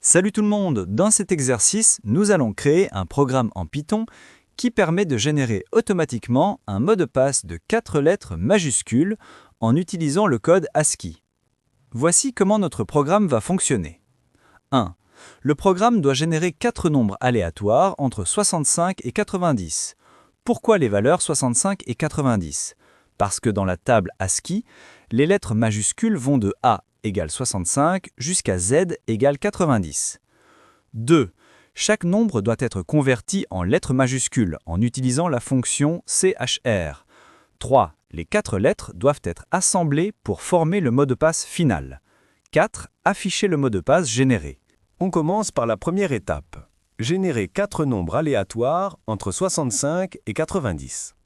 Salut tout le monde! Dans cet exercice, nous allons créer un programme en Python qui permet de générer automatiquement un mot de passe de 4 lettres majuscules en utilisant le code ASCII. Voici comment notre programme va fonctionner. 1. Le programme doit générer 4 nombres aléatoires entre 65 et 90. Pourquoi les valeurs 65 et 90? Parce que dans la table ASCII, les lettres majuscules vont de A égale 65 jusqu'à Z égale 90. 2. Chaque nombre doit être converti en lettres majuscules en utilisant la fonction CHR. 3. Les 4 lettres doivent être assemblées pour former le mot de passe final. 4. Afficher le mot de passe généré. On commence par la première étape. Générer 4 nombres aléatoires entre 65 et 90.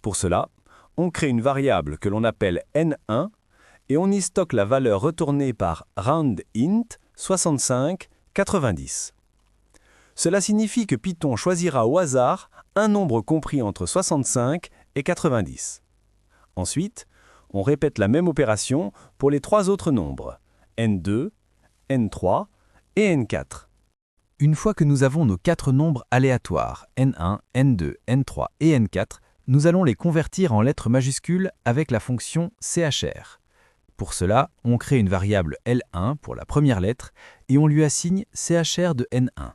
Pour cela, on crée une variable que l'on appelle N1 et on y stocke la valeur retournée par roundInt 65 90. Cela signifie que Python choisira au hasard un nombre compris entre 65 et 90. Ensuite, on répète la même opération pour les 3 autres nombres, N2, N3 et N4. Une fois que nous avons nos 4 nombres aléatoires, N1, N2, N3 et N4, nous allons les convertir en lettres majuscules avec la fonction CHR. Pour cela, on crée une variable L1 pour la première lettre et on lui assigne CHR de N1.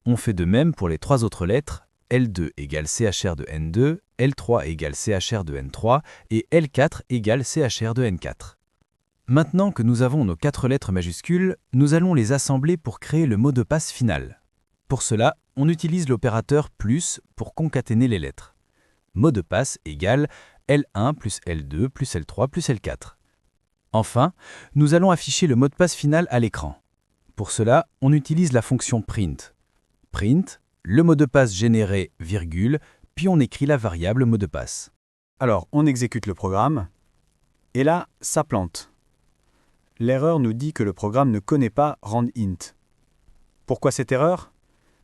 On fait de même pour les 3 autres lettres, L2 égale CHR de N2, L3 égale CHR de N3 et L4 égale CHR de N4. Maintenant que nous avons nos 4 lettres majuscules, nous allons les assembler pour créer le mot de passe final. Pour cela, on utilise l'opérateur plus pour concaténer les lettres. Mot de passe égale L1 plus L2 plus L3 plus L4. Enfin, nous allons afficher le mot de passe final à l'écran. Pour cela, on utilise la fonction print. Print, le mot de passe généré, virgule, puis on écrit la variable mot de passe. Alors, on exécute le programme, et là, ça plante. L'erreur nous dit que le programme ne connaît pas roundInt. Pourquoi cette erreur?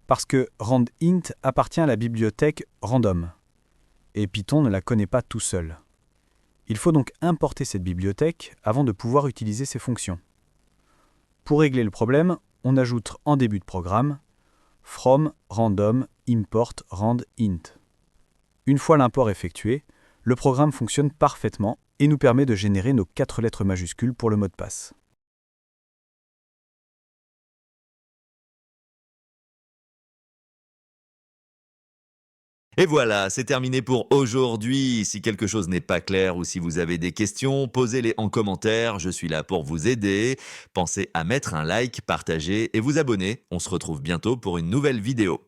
Parce que roundInt appartient à la bibliothèque random, et Python ne la connaît pas tout seul. Il faut donc importer cette bibliothèque avant de pouvoir utiliser ces fonctions. Pour régler le problème, on ajoute en début de programme from random import roundInt. Une fois l'import effectué, le programme fonctionne parfaitement et nous permet de générer nos 4 lettres majuscules pour le mot de passe. Et voilà, c'est terminé pour aujourd'hui. Si quelque chose n'est pas clair ou si vous avez des questions, posez-les en commentaire, je suis là pour vous aider. Pensez à mettre un like, partager et vous abonner. On se retrouve bientôt pour une nouvelle vidéo.